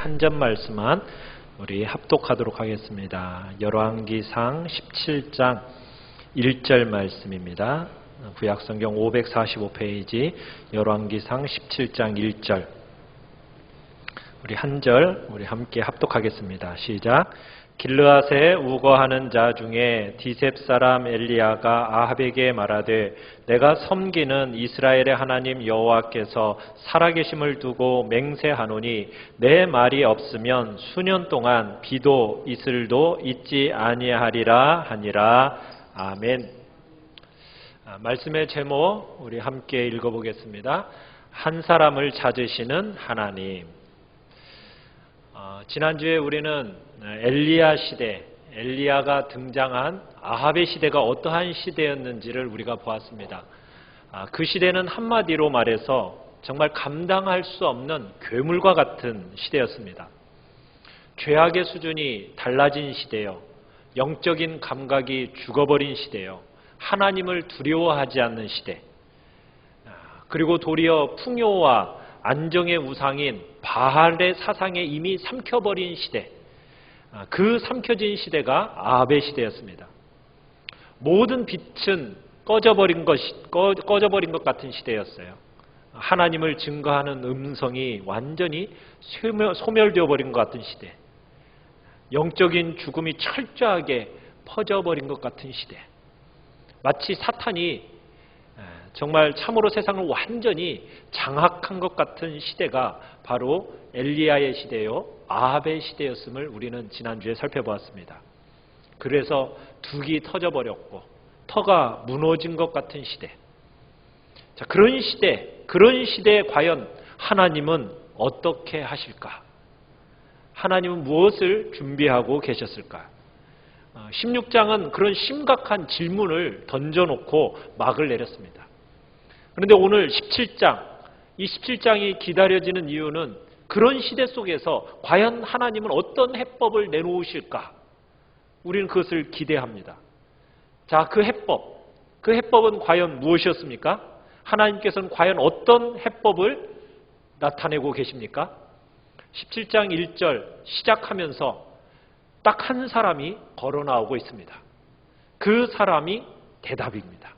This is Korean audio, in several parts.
한 절 말씀만 우리 합독하도록 하겠습니다. 열왕기상 17장 1절 말씀입니다. 구약성경 545페이지 열왕기상 17장 1절 우리 한 절 우리 함께 합독하겠습니다. 시작. 길르앗에 우거하는 자 중에 디셉 사람 엘리야가 아합에게 말하되 내가 섬기는 이스라엘의 하나님 여호와께서 살아계심을 두고 맹세하노니 내 말이 없으면 수년 동안 비도 이슬도 있지 아니하리라 하니라. 아멘. 말씀의 제목 우리 함께 읽어보겠습니다. 한 사람을 찾으시는 하나님. 지난주에 우리는 엘리야 시대, 엘리야가 등장한 아합의 시대가 어떠한 시대였는지를 우리가 보았습니다. 그 시대는 한마디로 말해서 정말 감당할 수 없는 괴물과 같은 시대였습니다. 죄악의 수준이 달라진 시대요. 영적인 감각이 죽어버린 시대요. 하나님을 두려워하지 않는 시대. 그리고 도리어 풍요와 안정의 우상인 바알의 사상에 이미 삼켜버린 시대. 그 삼켜진 시대가 아합의 시대였습니다. 모든 빛은 꺼져버린 것 같은 시대였어요. 하나님을 증거하는 음성이 완전히 소멸되어 버린 것 같은 시대. 영적인 죽음이 철저하게 퍼져버린 것 같은 시대. 마치 사탄이 정말 참으로 세상을 완전히 장악한 것 같은 시대가 바로 엘리야의 시대요, 아합의 시대였음을 우리는 지난주에 살펴보았습니다. 그래서 둑이 터져버렸고 터가 무너진 것 같은 시대. 자, 그런 시대에 과연 하나님은 어떻게 하실까? 하나님은 무엇을 준비하고 계셨을까? 16장은 그런 심각한 질문을 던져놓고 막을 내렸습니다. 그런데 오늘 17장, 이 17장이 기다려지는 이유는 그런 시대 속에서 과연 하나님은 어떤 해법을 내놓으실까? 우리는 그것을 기대합니다. 자, 그 해법은 과연 무엇이었습니까? 하나님께서는 과연 어떤 해법을 나타내고 계십니까? 17장 1절 시작하면서 딱 한 사람이 걸어 나오고 있습니다. 그 사람이 대답입니다.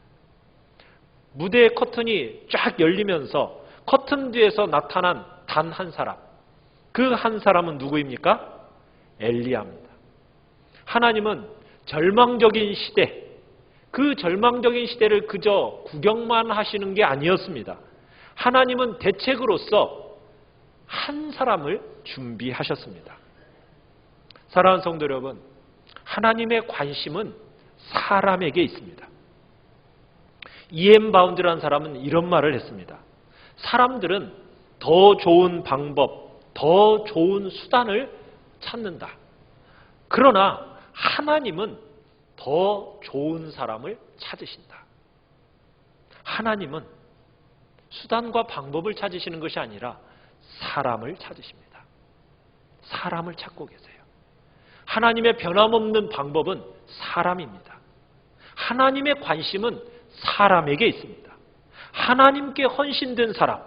무대의 커튼이 쫙 열리면서 커튼 뒤에서 나타난 단 한 사람. 그 한 사람은 누구입니까? 엘리야입니다. 하나님은 절망적인 시대, 그 절망적인 시대를 그저 구경만 하시는 게 아니었습니다. 하나님은 대책으로서 한 사람을 준비하셨습니다. 사랑하는 성도 여러분, 하나님의 관심은 사람에게 있습니다. E.M. 바운드라는 사람은 이런 말을 했습니다. 사람들은 더 좋은 방법, 더 좋은 수단을 찾는다. 그러나 하나님은 더 좋은 사람을 찾으신다. 하나님은 수단과 방법을 찾으시는 것이 아니라 사람을 찾으십니다. 사람을 찾고 계세요. 하나님의 변함없는 방법은 사람입니다. 하나님의 관심은 사람에게 있습니다. 하나님께 헌신된 사람,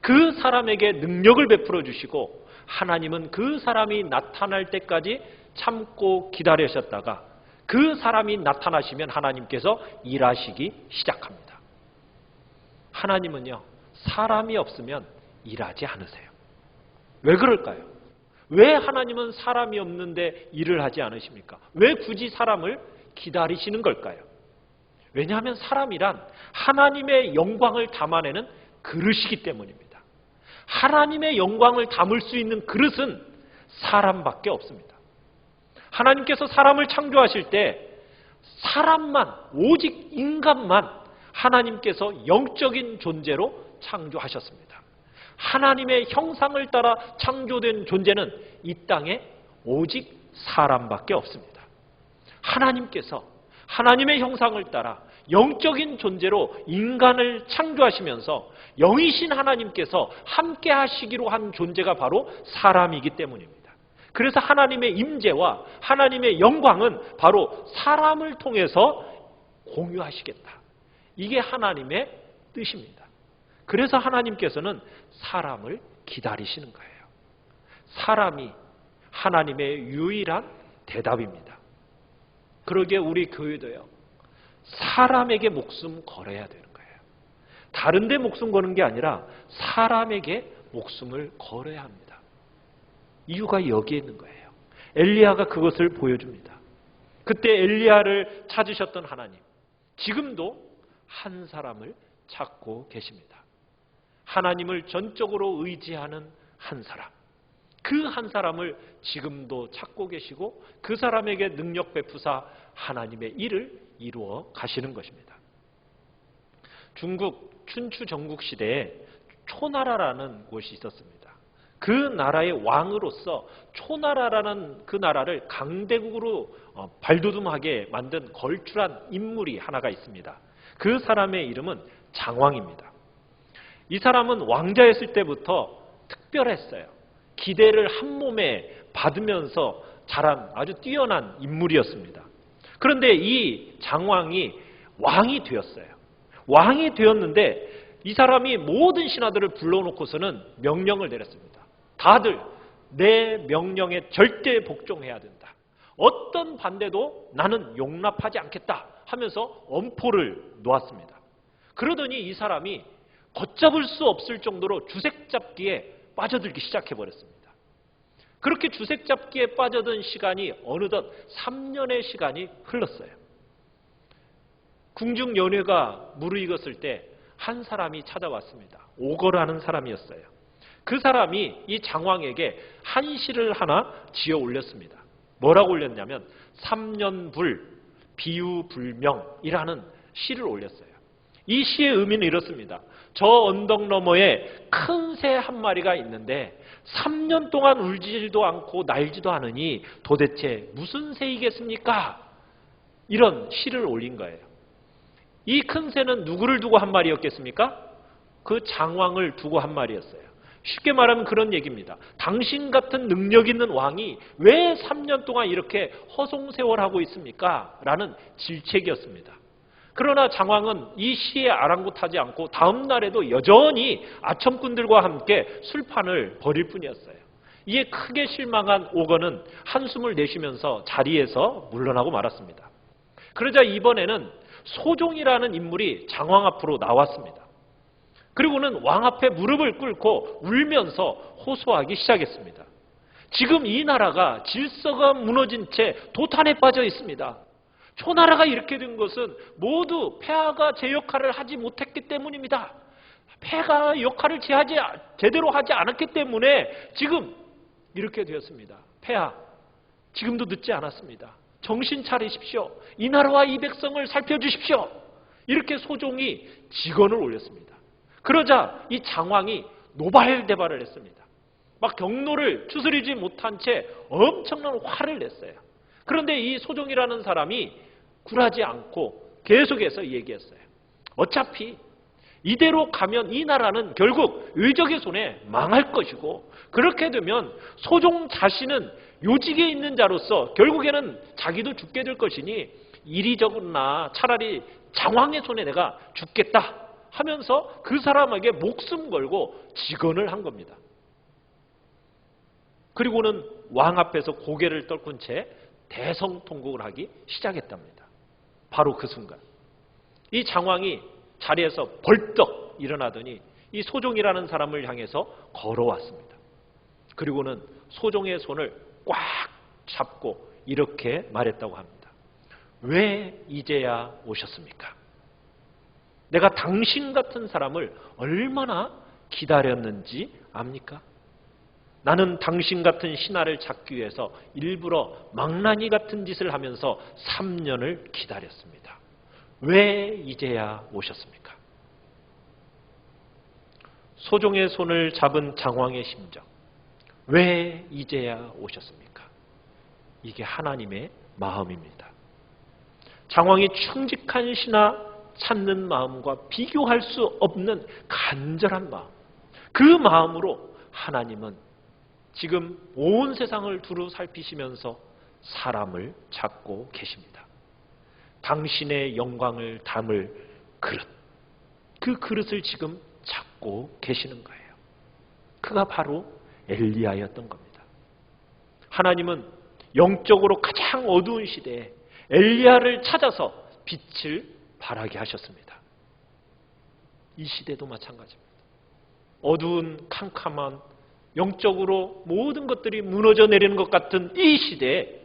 그 사람에게 능력을 베풀어 주시고 하나님은 그 사람이 나타날 때까지 참고 기다리셨다가 그 사람이 나타나시면 하나님께서 일하시기 시작합니다. 하나님은요, 사람이 없으면 일하지 않으세요. 왜 그럴까요? 왜 하나님은 사람이 없는데 일을 하지 않으십니까? 왜 굳이 사람을 기다리시는 걸까요? 왜냐하면 사람이란 하나님의 영광을 담아내는 그릇이기 때문입니다. 하나님의 영광을 담을 수 있는 그릇은 사람밖에 없습니다. 하나님께서 사람을 창조하실 때 사람만, 오직 인간만 하나님께서 영적인 존재로 창조하셨습니다. 하나님의 형상을 따라 창조된 존재는 이 땅에 오직 사람밖에 없습니다. 하나님께서 하나님의 형상을 따라 영적인 존재로 인간을 창조하시면서 영이신 하나님께서 함께 하시기로 한 존재가 바로 사람이기 때문입니다. 그래서 하나님의 임재와 하나님의 영광은 바로 사람을 통해서 공유하시겠다. 이게 하나님의 뜻입니다. 그래서 하나님께서는 사람을 기다리시는 거예요. 사람이 하나님의 유일한 대답입니다. 그러기에 우리 교회도요, 사람에게 목숨 걸어야 되는 거예요. 다른 데 목숨 거는 게 아니라 사람에게 목숨을 걸어야 합니다. 이유가 여기에 있는 거예요. 엘리야가 그것을 보여줍니다. 그때 엘리야를 찾으셨던 하나님, 지금도 한 사람을 찾고 계십니다. 하나님을 전적으로 의지하는 한 사람, 그 한 사람을 지금도 찾고 계시고 그 사람에게 능력 베푸사 하나님의 일을 이루어 가시는 것입니다. 중국 춘추 전국 시대에 초나라라는 곳이 있었습니다. 그 나라의 왕으로서 초나라라는 그 나라를 강대국으로 발돋움하게 만든 걸출한 인물이 하나가 있습니다. 그 사람의 이름은 장왕입니다. 이 사람은 왕자였을 때부터 특별했어요. 기대를 한 몸에 받으면서 자란 아주 뛰어난 인물이었습니다. 그런데 이 장왕이 왕이 되었어요. 왕이 되었는데 이 사람이 모든 신하들을 불러놓고서는 명령을 내렸습니다. 다들 내 명령에 절대 복종해야 된다. 어떤 반대도 나는 용납하지 않겠다 하면서 엄포를 놓았습니다. 그러더니 이 사람이 걷잡을 수 없을 정도로 주색잡기에 빠져들기 시작해버렸습니다. 그렇게 주색잡기에 빠져든 시간이 어느덧 3년의 시간이 흘렀어요. 궁중 연회가 무르익었을 때 한 사람이 찾아왔습니다. 오거라는 사람이었어요. 그 사람이 이 장왕에게 한 시를 하나 지어 올렸습니다. 뭐라고 올렸냐면 3년불 비유불명이라는 시를 올렸어요. 이 시의 의미는 이렇습니다. 저 언덕 너머에 큰 새 한 마리가 있는데 3년 동안 울지도 않고 날지도 않으니 도대체 무슨 새이겠습니까? 이런 시를 올린 거예요. 이 큰 새는 누구를 두고 한 말이었겠습니까? 그 장왕을 두고 한 말이었어요. 쉽게 말하면 그런 얘기입니다. 당신 같은 능력 있는 왕이 왜 3년 동안 이렇게 허송세월하고 있습니까? 라는 질책이었습니다. 그러나 장왕은 이 시에 아랑곳하지 않고 다음 날에도 여전히 아첨꾼들과 함께 술판을 벌일 뿐이었어요. 이에 크게 실망한 오거는 한숨을 내쉬면서 자리에서 물러나고 말았습니다. 그러자 이번에는 소종이라는 인물이 장왕 앞으로 나왔습니다. 그리고는 왕 앞에 무릎을 꿇고 울면서 호소하기 시작했습니다. 지금 이 나라가 질서가 무너진 채 도탄에 빠져 있습니다. 초나라가 이렇게 된 것은 모두 폐하가 제 역할을 하지 못했기 때문입니다. 폐하가 역할을 제대로 하지 않았기 때문에 지금 이렇게 되었습니다. 폐하, 지금도 늦지 않았습니다. 정신 차리십시오. 이 나라와 이 백성을 살펴주십시오. 이렇게 소종이 직언을 올렸습니다. 그러자 이 장왕이 노발대발을 했습니다. 막 경로를 추스리지 못한 채 엄청난 화를 냈어요. 그런데 이 소종이라는 사람이 굴하지 않고 계속해서 얘기했어요. 어차피 이대로 가면 이 나라는 결국 의적의 손에 망할 것이고 그렇게 되면 소종 자신은 요직에 있는 자로서 결국에는 자기도 죽게 될 것이니 이리저리나 차라리 장왕의 손에 내가 죽겠다 하면서 그 사람에게 목숨 걸고 직언을 한 겁니다. 그리고는 왕 앞에서 고개를 떨군 채 대성통곡을 하기 시작했답니다. 바로 그 순간 이 장왕이 자리에서 벌떡 일어나더니 이 소종이라는 사람을 향해서 걸어왔습니다. 그리고는 소종의 손을 꽉 잡고 이렇게 말했다고 합니다. 왜 이제야 오셨습니까? 내가 당신 같은 사람을 얼마나 기다렸는지 압니까? 나는 당신 같은 신하를 찾기 위해서 일부러 망나니 같은 짓을 하면서 3년을 기다렸습니다. 왜 이제야 오셨습니까? 소종의 손을 잡은 장왕의 심정. 왜 이제야 오셨습니까? 이게 하나님의 마음입니다. 장왕이 충직한 신하 찾는 마음과 비교할 수 없는 간절한 마음. 그 마음으로 하나님은 지금 온 세상을 두루 살피시면서 사람을 찾고 계십니다. 당신의 영광을 담을 그릇, 그 그릇을 지금 찾고 계시는 거예요. 그가 바로 엘리야였던 겁니다. 하나님은 영적으로 가장 어두운 시대에 엘리야를 찾아서 빛을 발하게 하셨습니다. 이 시대도 마찬가지입니다. 어두운 캄캄한 영적으로 모든 것들이 무너져 내리는 것 같은 이 시대에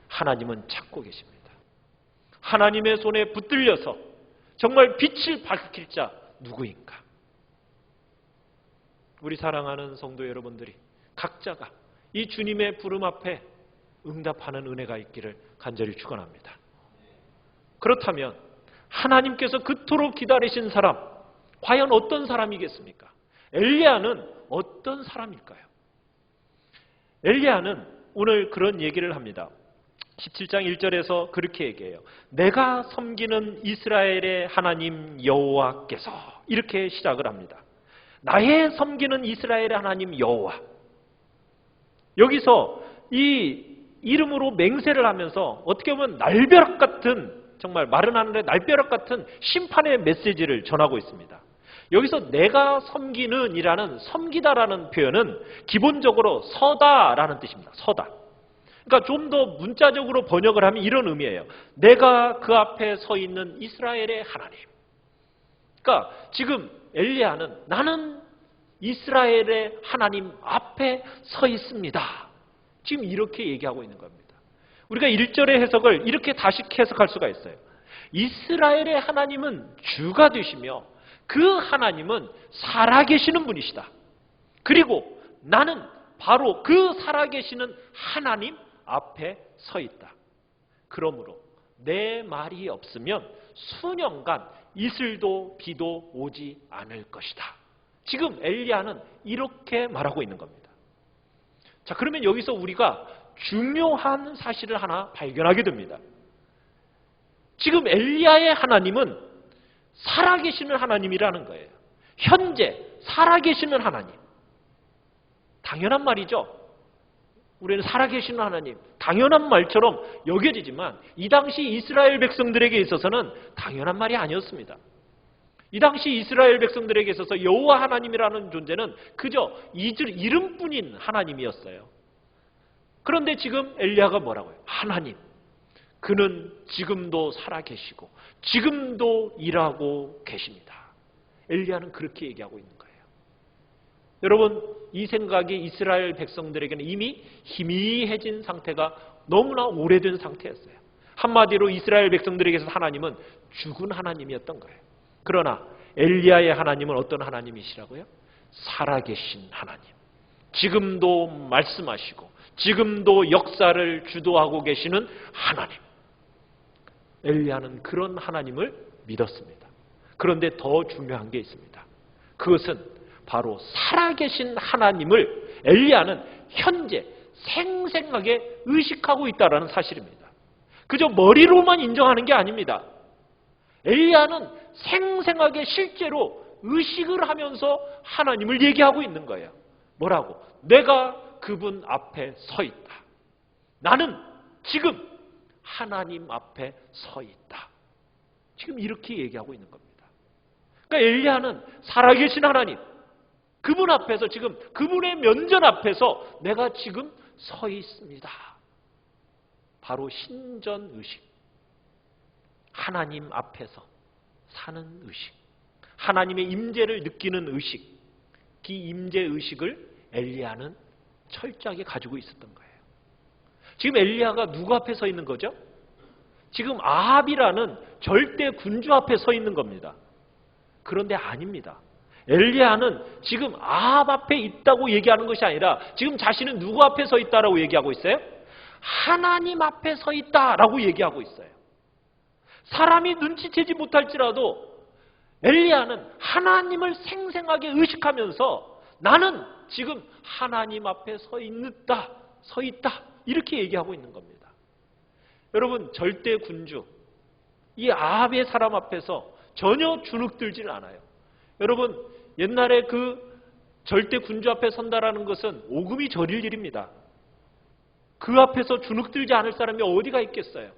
하나님은 찾고 계십니다. 하나님의 손에 붙들려서 정말 빛을 밝힐 자 누구인가? 우리 사랑하는 성도 여러분들이 각자가 이 주님의 부름 앞에 응답하는 은혜가 있기를 간절히 축원합니다. 그렇다면 하나님께서 그토록 기다리신 사람, 과연 어떤 사람이겠습니까? 엘리야는 어떤 사람일까요? 엘리야는 오늘 그런 얘기를 합니다. 17장 1절에서 그렇게 얘기해요. 내가 섬기는 이스라엘의 하나님 여호와께서, 이렇게 시작을 합니다. 나의 섬기는 이스라엘의 하나님 여호와. 여기서 이 이름으로 맹세를 하면서 어떻게 보면 날벼락 같은, 정말 마른 하늘의 날벼락 같은 심판의 메시지를 전하고 있습니다. 여기서 내가 섬기는 이라는 섬기다라는 표현은 기본적으로 서다라는 뜻입니다. 서다. 그러니까 좀 더 문자적으로 번역을 하면 이런 의미예요. 내가 그 앞에 서 있는 이스라엘의 하나님. 그러니까 지금 엘리야는 나는 이스라엘의 하나님 앞에 서 있습니다. 지금 이렇게 얘기하고 있는 겁니다. 우리가 1절의 해석을 이렇게 다시 해석할 수가 있어요. 이스라엘의 하나님은 주가 되시며 그 하나님은 살아계시는 분이시다. 그리고 나는 바로 그 살아계시는 하나님 앞에 서 있다. 그러므로 내 말이 없으면 수년간 이슬도 비도 오지 않을 것이다. 지금 엘리야는 이렇게 말하고 있는 겁니다. 자, 그러면 여기서 우리가 중요한 사실을 하나 발견하게 됩니다. 지금 엘리야의 하나님은 살아계시는 하나님이라는 거예요. 현재 살아계시는 하나님. 당연한 말이죠. 우리는 살아계시는 하나님, 당연한 말처럼 여겨지지만 이 당시 이스라엘 백성들에게 있어서는 당연한 말이 아니었습니다. 이 당시 이스라엘 백성들에게 있어서 여호와 하나님이라는 존재는 그저 이름뿐인 하나님이었어요. 그런데 지금 엘리야가 뭐라고요? 하나님, 그는 지금도 살아계시고 지금도 일하고 계십니다. 엘리야는 그렇게 얘기하고 있는 거예요. 여러분, 이 생각이 이스라엘 백성들에게는 이미 희미해진 상태가 너무나 오래된 상태였어요. 한마디로 이스라엘 백성들에게서 하나님은 죽은 하나님이었던 거예요. 그러나 엘리야의 하나님은 어떤 하나님이시라고요? 살아계신 하나님. 지금도 말씀하시고 지금도 역사를 주도하고 계시는 하나님. 엘리야는 그런 하나님을 믿었습니다. 그런데 더 중요한 게 있습니다. 그것은 바로 살아계신 하나님을 엘리야는 현재 생생하게 의식하고 있다는 사실입니다. 그저 머리로만 인정하는 게 아닙니다. 엘리야는 생생하게 실제로 의식을 하면서 하나님을 얘기하고 있는 거예요. 뭐라고? 내가 그분 앞에 서 있다. 나는 지금 하나님 앞에 서 있다. 지금 이렇게 얘기하고 있는 겁니다. 그러니까 엘리야는 살아계신 하나님, 그분 앞에서 지금 그분의 면전 앞에서 내가 지금 서 있습니다. 바로 신전의식. 하나님 앞에서 사는 의식. 하나님의 임재를 느끼는 의식. 그 임재의식을 엘리야는 철저하게 가지고 있었던 거예요. 지금 엘리야가 누구 앞에 서 있는 거죠? 지금 아합이라는 절대 군주 앞에 서 있는 겁니다. 그런데 아닙니다. 엘리야는 지금 아합 앞에 있다고 얘기하는 것이 아니라 지금 자신은 누구 앞에 서 있다라고 얘기하고 있어요? 하나님 앞에 서 있다라고 얘기하고 있어요. 사람이 눈치채지 못할지라도 엘리야는 하나님을 생생하게 의식하면서 나는 지금 하나님 앞에 서 있다 이렇게 얘기하고 있는 겁니다. 여러분, 절대 군주 이 아합의 사람 앞에서 전혀 주눅들지는 않아요. 여러분, 옛날에 그 절대 군주 앞에 선다라는 것은 오금이 저릴 일입니다. 그 앞에서 주눅들지 않을 사람이 어디가 있겠어요?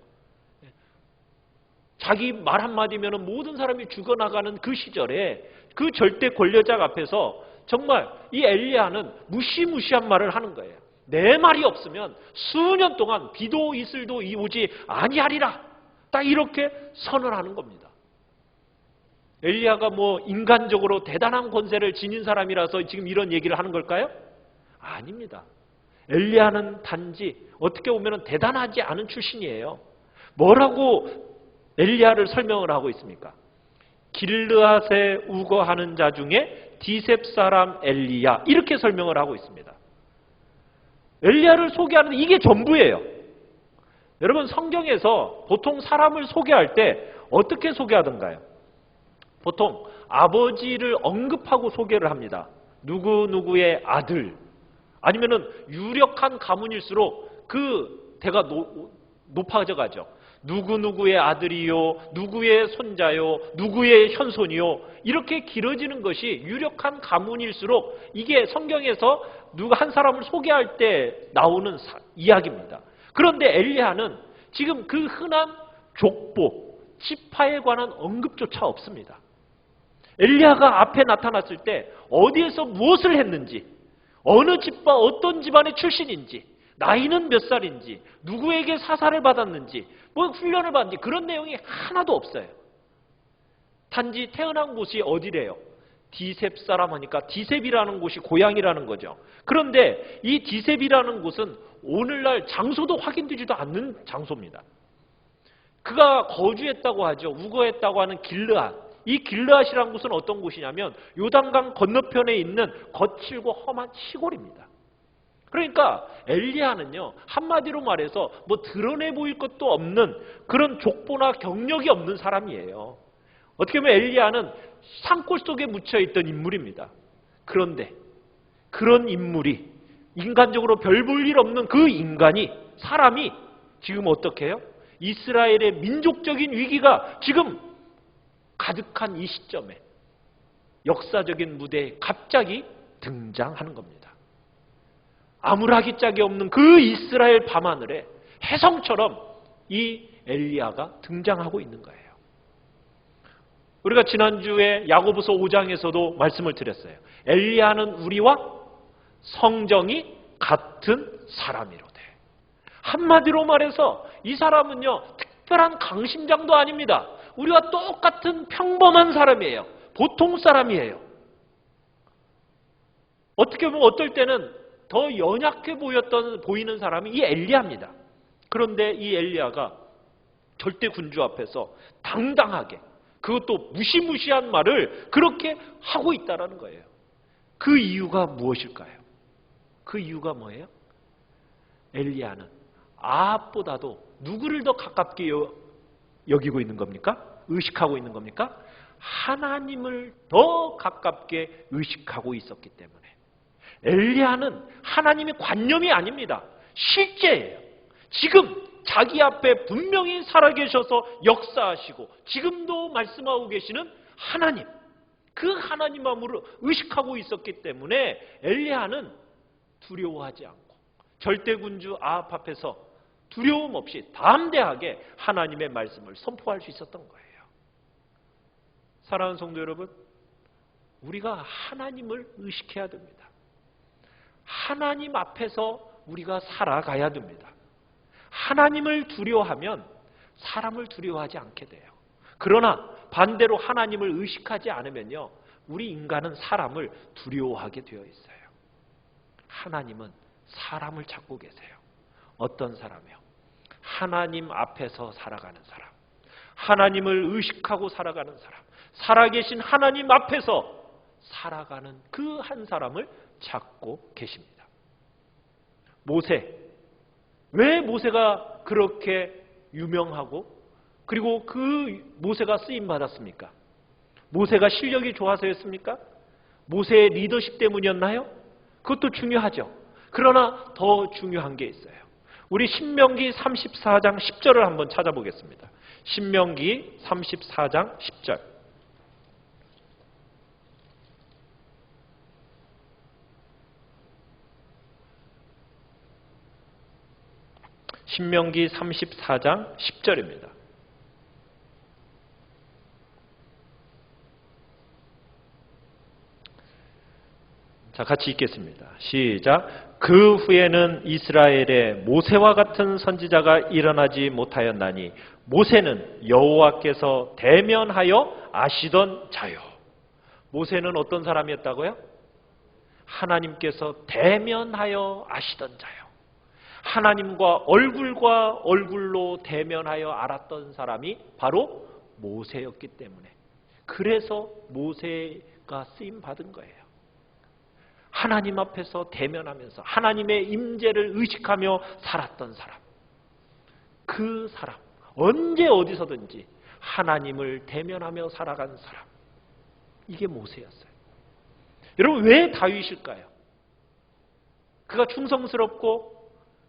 자기 말 한마디면 모든 사람이 죽어나가는 그 시절에 그 절대 권력자 앞에서 정말 이 엘리야는 무시무시한 말을 하는 거예요. 내 말이 없으면 수년 동안 비도 이슬도 오지 아니하리라. 딱 이렇게 선언하는 겁니다. 엘리야가 뭐 인간적으로 대단한 권세를 지닌 사람이라서 지금 이런 얘기를 하는 걸까요? 아닙니다. 엘리야는 단지 어떻게 보면 대단하지 않은 출신이에요. 뭐라고 엘리야를 설명을 하고 있습니까? 길르앗에 우거하는 자 중에 디셉 사람 엘리야, 이렇게 설명을 하고 있습니다. 엘리야를 소개하는 이게 전부예요. 여러분, 성경에서 보통 사람을 소개할 때 어떻게 소개하던가요? 보통 아버지를 언급하고 소개를 합니다. 누구누구의 아들, 아니면은 유력한 가문일수록 그 대가 높아져 가죠. 누구누구의 아들이요, 누구의 손자요, 누구의 현손이요, 이렇게 길어지는 것이 유력한 가문일수록 이게 성경에서 누가 한 사람을 소개할 때 나오는 이야기입니다. 그런데 엘리야는 지금 그 흔한 족보, 지파에 관한 언급조차 없습니다. 엘리야가 앞에 나타났을 때 어디에서 무엇을 했는지, 어느 집과 어떤 집안의 출신인지, 나이는 몇 살인지, 누구에게 사사를 받았는지, 뭐 훈련을 받는지 그런 내용이 하나도 없어요. 단지 태어난 곳이 어디래요? 디셉 사람 하니까 디셉이라는 곳이 고향이라는 거죠. 그런데 이 디셉이라는 곳은 오늘날 장소도 확인되지도 않는 장소입니다. 그가 거주했다고 하죠. 우거했다고 하는 길르앗. 이 길르앗이라는 곳은 어떤 곳이냐면 요단강 건너편에 있는 거칠고 험한 시골입니다. 그러니까 엘리야는요, 한마디로 말해서 뭐 드러내 보일 것도 없는 그런 족보나 경력이 없는 사람이에요. 어떻게 보면 엘리야는 산골 속에 묻혀있던 인물입니다. 그런데 그런 인물이, 인간적으로 별 볼 일 없는 그 인간이, 사람이 지금 어떻게 해요? 이스라엘의 민족적인 위기가 지금 가득한 이 시점에 역사적인 무대에 갑자기 등장하는 겁니다. 아무라기 짝이 없는 그 이스라엘 밤하늘에 혜성처럼 이 엘리야가 등장하고 있는 거예요. 우리가 지난주에 야고보서 5장에서도 말씀을 드렸어요. 엘리야는 우리와 성정이 같은 사람이로되. 한마디로 말해서 이 사람은요, 특별한 강심장도 아닙니다. 우리와 똑같은 평범한 사람이에요. 보통 사람이에요. 어떻게 보면 어떨 때는 더 연약해 보이는 사람이 이 엘리야입니다. 그런데 이 엘리야가 절대 군주 앞에서 당당하게, 그것도 무시무시한 말을 그렇게 하고 있다는 거예요. 그 이유가 무엇일까요? 그 이유가 뭐예요? 엘리야는 아합보다도 누구를 더 가깝게 여기고 있는 겁니까? 의식하고 있는 겁니까? 하나님을 더 가깝게 의식하고 있었기 때문에. 엘리야는 하나님의 관념이 아닙니다. 실제예요. 지금 자기 앞에 분명히 살아계셔서 역사하시고 지금도 말씀하고 계시는 하나님, 그 하나님만으로 의식하고 있었기 때문에 엘리야는 두려워하지 않고 절대군주 아합 앞에서 두려움 없이 담대하게 하나님의 말씀을 선포할 수 있었던 거예요. 사랑하는 성도 여러분, 우리가 하나님을 의식해야 됩니다. 하나님 앞에서 우리가 살아가야 됩니다. 하나님을 두려워하면 사람을 두려워하지 않게 돼요. 그러나 반대로 하나님을 의식하지 않으면요, 우리 인간은 사람을 두려워하게 되어 있어요. 하나님은 사람을 찾고 계세요. 어떤 사람이요? 하나님 앞에서 살아가는 사람, 하나님을 의식하고 살아가는 사람, 살아계신 하나님 앞에서 살아가는 그 한 사람을 찾고 계십니다. 모세, 왜 모세가 그렇게 유명하고 그리고 그 모세가 쓰임 받았습니까? 모세가 실력이 좋아서였습니까? 모세의 리더십 때문이었나요? 그것도 중요하죠. 그러나 더 중요한 게 있어요. 우리 신명기 34장 10절을 한번 찾아보겠습니다. 신명기 34장 10절. 신명기 34장 10절입니다. 자, 자, 같이 읽겠습니다. 시작. 그 후에는 이스라엘에 모세와 같은 선지자가 일어나지 못하였나니 모세는 여호와께서 대면하여 아시던 자요. 모세는 어떤 사람이었다고요? 하나님께서 대면하여 아시던 자요. 하나님과 얼굴로 대면하여 알았던 사람이 바로 모세였기 때문에, 그래서 모세가 쓰임 받은 거예요. 하나님 앞에서 대면하면서 하나님의 임재를 의식하며 살았던 사람, 그 사람, 언제 어디서든지 하나님을 대면하며 살아간 사람, 이게 모세였어요. 여러분, 왜 다윗일까요? 그가 충성스럽고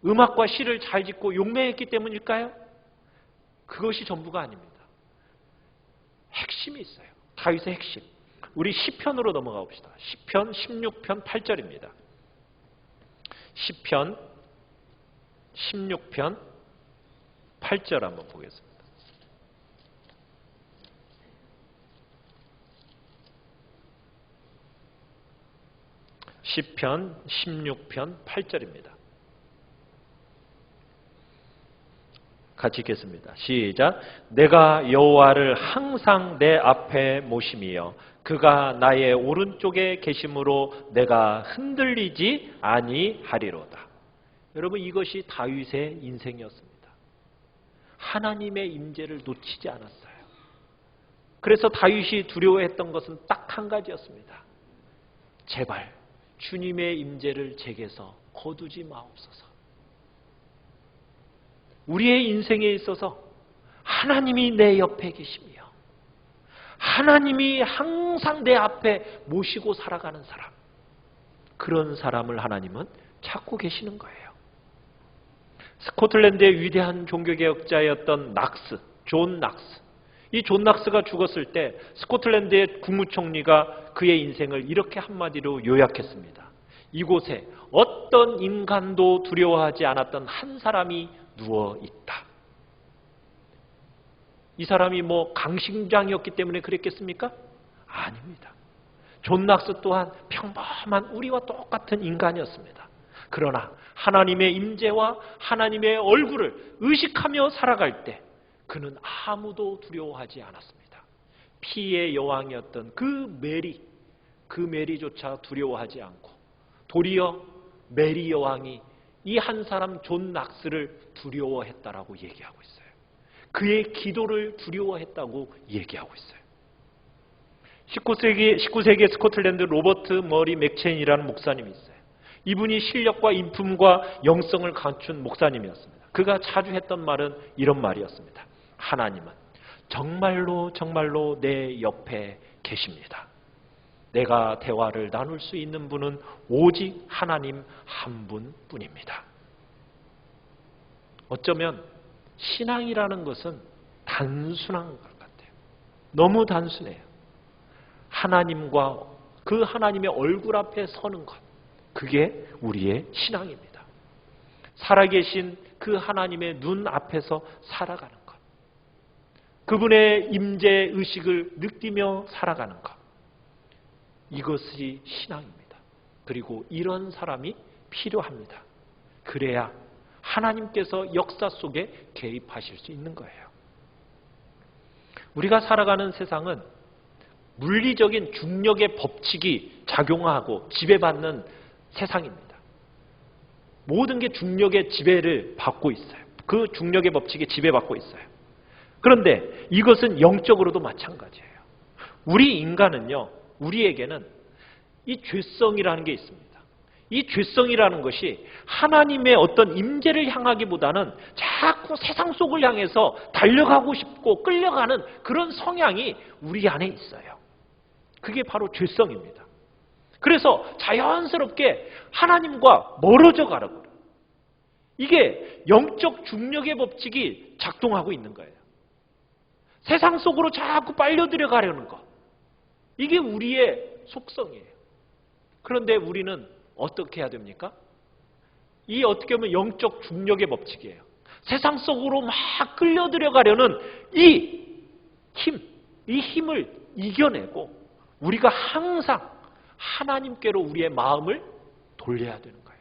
음악과 시를 잘 짓고 용맹했기 때문일까요? 그것이 전부가 아닙니다. 핵심이 있어요. 다윗의 핵심. 우리 시편으로 넘어가 봅시다. 시편 16편 8절입니다. 시편 16편 8절 한번 보겠습니다. 시편 16편 8절입니다. 같이 읽겠습니다. 시작. 내가 여호와를 항상 내 앞에 모심이여 그가 나의 오른쪽에 계심으로 내가 흔들리지 아니하리로다. 여러분, 이것이 다윗의 인생이었습니다. 하나님의 임재를 놓치지 않았어요. 그래서 다윗이 두려워했던 것은 딱 한 가지였습니다. 제발 주님의 임재를 제게서 거두지 마옵소서. 우리의 인생에 있어서 하나님이 내 옆에 계시며 하나님이 항상 내 앞에 모시고 살아가는 사람, 그런 사람을 하나님은 찾고 계시는 거예요. 스코틀랜드의 위대한 종교개혁자였던 낙스, 존 낙스. 이 존 낙스가 죽었을 때 스코틀랜드의 국무총리가 그의 인생을 이렇게 한마디로 요약했습니다. 이곳에 어떤 인간도 두려워하지 않았던 한 사람이 누워 있다. 이 사람이 강심장이었기 때문에 그랬겠습니까? 아닙니다. 존 낙스 또한 평범한 우리와 똑같은 인간이었습니다. 그러나 하나님의 임재와 하나님의 얼굴을 의식하며 살아갈 때 그는 아무도 두려워하지 않았습니다. 피의 여왕이었던 그 메리조차 두려워하지 않고 도리어 메리 여왕이 이 한 사람 존 낙스를 두려워했다라고 얘기하고 있어요. 그의 기도를 두려워했다고 얘기하고 있어요. 19세기 스코틀랜드 로버트 머리 맥체인이라는 목사님이 있어요. 이분이 실력과 인품과 영성을 갖춘 목사님이었습니다. 그가 자주 했던 말은 이런 말이었습니다. 하나님은 정말로 내 옆에 계십니다. 내가 대화를 나눌 수 있는 분은 오직 하나님 한 분뿐입니다. 어쩌면 신앙이라는 것은 단순한 것 같아요. 너무 단순해요. 하나님과 그 하나님의 얼굴 앞에 서는 것, 그게 우리의 신앙입니다. 살아계신 그 하나님의 눈 앞에서 살아가는 것, 그분의 임재 의식을 느끼며 살아가는 것, 이것이 신앙입니다. 그리고 이런 사람이 필요합니다. 그래야 하나님께서 역사 속에 개입하실 수 있는 거예요. 우리가 살아가는 세상은 물리적인 중력의 법칙이 작용하고 지배받는 세상입니다. 모든 게 중력의 지배를 받고 있어요. 그 중력의 법칙에 지배받고 있어요. 그런데 이것은 영적으로도 마찬가지예요. 우리 인간은요, 우리에게는 이 죄성이라는 게 있습니다. 이 죄성이라는 것이 하나님의 어떤 임재를 향하기보다는 자꾸 세상 속을 향해서 달려가고 싶고 끌려가는 그런 성향이 우리 안에 있어요. 그게 바로 죄성입니다. 그래서 자연스럽게 하나님과 멀어져 가라고 그래요. 이게 영적 중력의 법칙이 작동하고 있는 거예요. 세상 속으로 자꾸 빨려들여 가려는 것. 이게 우리의 속성이에요. 그런데 우리는 어떻게 해야 됩니까? 이 어떻게 보면 영적 중력의 법칙이에요. 세상 속으로 막 끌려들여 가려는 이 힘을 이겨내고 우리가 항상 하나님께로 우리의 마음을 돌려야 되는 거예요.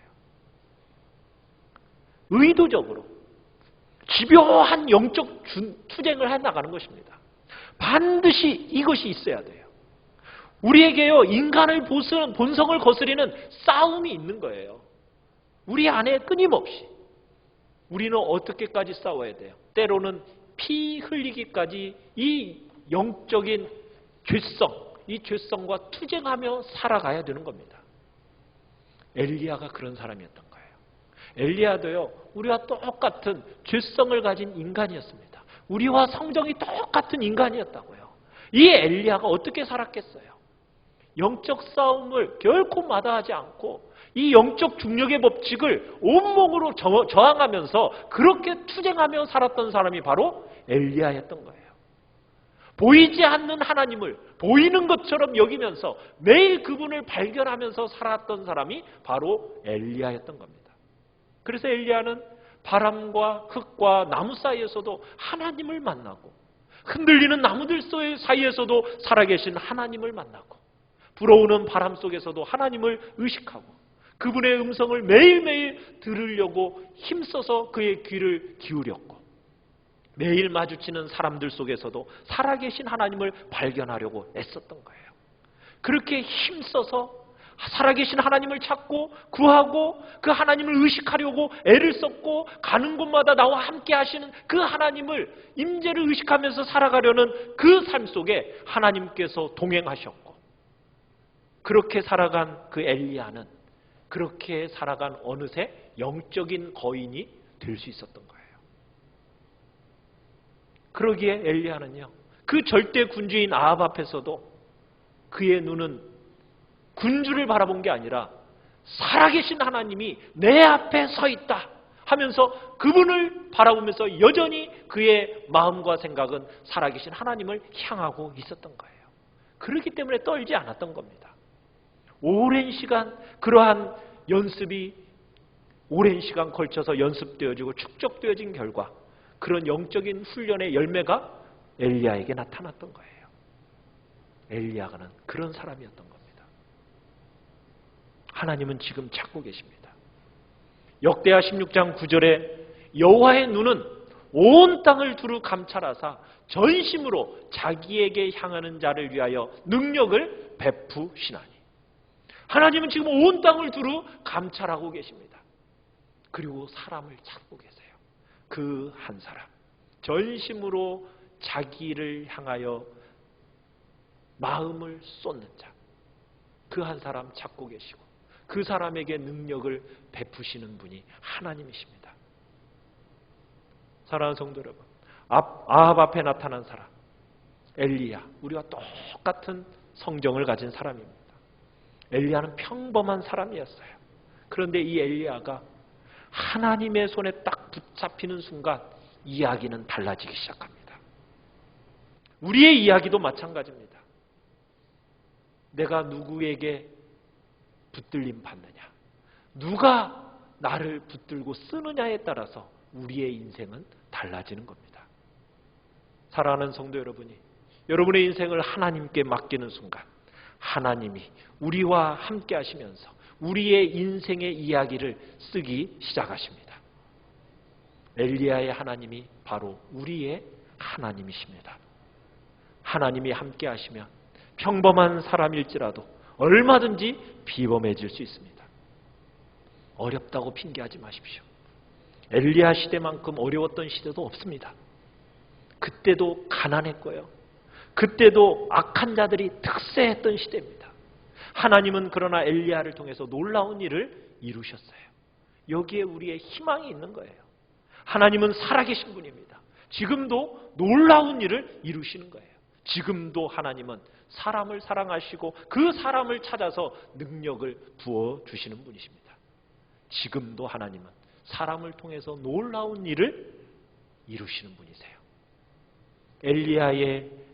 의도적으로 집요한 영적 투쟁을 해나가는 것입니다. 반드시 이것이 있어야 돼요. 우리에게요, 인간의 본성을 거스리는 싸움이 있는 거예요. 우리 안에 끊임없이. 우리는 어떻게까지 싸워야 돼요? 때로는 피 흘리기까지 이 영적인 죄성, 이 죄성과 투쟁하며 살아가야 되는 겁니다. 엘리야가 그런 사람이었던 거예요. 엘리야도요, 우리와 똑같은 죄성을 가진 인간이었습니다. 우리와 성정이 똑같은 인간이었다고요. 이 엘리야가 어떻게 살았겠어요? 영적 싸움을 결코 마다하지 않고 이 영적 중력의 법칙을 온몸으로 저항하면서 그렇게 투쟁하며 살았던 사람이 바로 엘리야였던 거예요. 보이지 않는 하나님을 보이는 것처럼 여기면서 매일 그분을 발견하면서 살았던 사람이 바로 엘리야였던 겁니다. 그래서 엘리야는 바람과 흙과 나무 사이에서도 하나님을 만나고 흔들리는 나무들 사이에서도 살아계신 하나님을 만나고 불어오는 바람 속에서도 하나님을 의식하고 그분의 음성을 매일매일 들으려고 힘써서 그의 귀를 기울였고 매일 마주치는 사람들 속에서도 살아계신 하나님을 발견하려고 애썼던 거예요. 그렇게 힘써서 살아계신 하나님을 찾고 구하고 그 하나님을 의식하려고 애를 썼고 가는 곳마다 나와 함께 하시는 그 하나님을 임재를 의식하면서 살아가려는 그 삶 속에 하나님께서 동행하셨고 그렇게 살아간 그 엘리야는 그렇게 살아간 어느새 영적인 거인이 될 수 있었던 거예요. 그러기에 엘리야는요, 그 절대 군주인 아합 앞에서도 그의 눈은 군주를 바라본 게 아니라 살아계신 하나님이 내 앞에 서 있다 하면서 그분을 바라보면서 여전히 그의 마음과 생각은 살아계신 하나님을 향하고 있었던 거예요. 그렇기 때문에 떨지 않았던 겁니다. 오랜 시간 그러한 연습이 오랜 시간 걸쳐서 연습되어지고 축적되어진 결과 그런 영적인 훈련의 열매가 엘리야에게 나타났던 거예요. 엘리야는 그런 사람이었던 겁니다. 하나님은 지금 찾고 계십니다. 역대하 16장 9절에 여호와의 눈은 온 땅을 두루 감찰하사 전심으로 자기에게 향하는 자를 위하여 능력을 베푸시나니. 하나님은 지금 온 땅을 두루 감찰하고 계십니다. 그리고 사람을 찾고 계세요. 그 한 사람, 전심으로 자기를 향하여 마음을 쏟는 자, 그 한 사람 찾고 계시고 그 사람에게 능력을 베푸시는 분이 하나님이십니다. 사랑하는 성도 여러분, 아합 앞에 나타난 사람 엘리야, 우리와 똑같은 성정을 가진 사람입니다. 엘리야는 평범한 사람이었어요. 그런데 이 엘리야가 하나님의 손에 딱 붙잡히는 순간 이야기는 달라지기 시작합니다. 우리의 이야기도 마찬가지입니다. 내가 누구에게 붙들림 받느냐, 누가 나를 붙들고 쓰느냐에 따라서 우리의 인생은 달라지는 겁니다. 사랑하는 성도 여러분이 여러분의 인생을 하나님께 맡기는 순간 하나님이 우리와 함께 하시면서 우리의 인생의 이야기를 쓰기 시작하십니다. 엘리야의 하나님이 바로 우리의 하나님이십니다. 하나님이 함께 하시면 평범한 사람일지라도 얼마든지 비범해질 수 있습니다. 어렵다고 핑계하지 마십시오. 엘리야 시대만큼 어려웠던 시대도 없습니다. 그때도 가난했고요. 그때도 악한 자들이 특세했던 시대입니다. 하나님은 그러나 엘리야를 통해서 놀라운 일을 이루셨어요. 여기에 우리의 희망이 있는 거예요. 하나님은 살아계신 분입니다. 지금도 놀라운 일을 이루시는 거예요. 지금도 하나님은 사람을 사랑하시고 그 사람을 찾아서 능력을 부어주시는 분이십니다. 지금도 하나님은 사람을 통해서 놀라운 일을 이루시는 분이세요.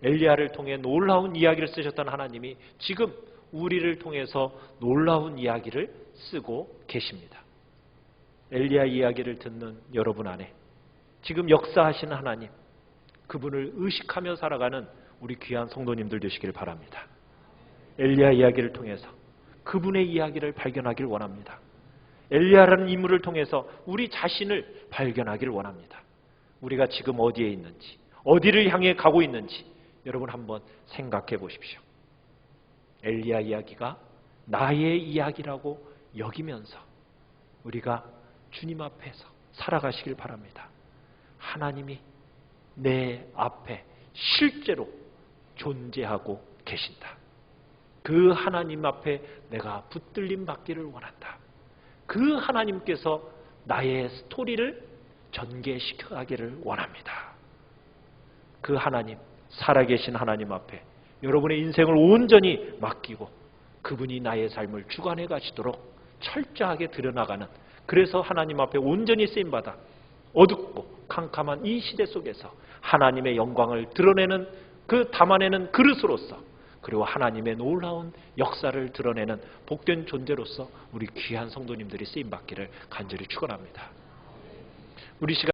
엘리야를 통해 놀라운 이야기를 쓰셨던 하나님이 지금 우리를 통해서 놀라운 이야기를 쓰고 계십니다. 엘리야 이야기를 듣는 여러분 안에 지금 역사하시는 하나님, 그분을 의식하며 살아가는 우리 귀한 성도님들 되시길 바랍니다. 엘리야 이야기를 통해서 그분의 이야기를 발견하길 원합니다. 엘리야라는 인물을 통해서 우리 자신을 발견하길 원합니다. 우리가 지금 어디에 있는지, 어디를 향해 가고 있는지 여러분 한번 생각해 보십시오. 엘리야 이야기가 나의 이야기라고 여기면서 우리가 주님 앞에서 살아가시길 바랍니다. 하나님이 내 앞에 실제로 존재하고 계신다. 그 하나님 앞에 내가 붙들림 받기를 원한다. 그 하나님께서 나의 스토리를 전개시켜 가기를 원합니다. 그 하나님, 살아계신 하나님 앞에 여러분의 인생을 온전히 맡기고 그분이 나의 삶을 주관해 가시도록 철저하게 드러나가는, 그래서 하나님 앞에 온전히 쓰임받아 어둡고 캄캄한 이 시대 속에서 하나님의 영광을 드러내는, 그 담아내는 그릇으로서, 그리고 하나님의 놀라운 역사를 드러내는 복된 존재로서 우리 귀한 성도님들이 쓰임받기를 간절히 축원합니다. 우리 시간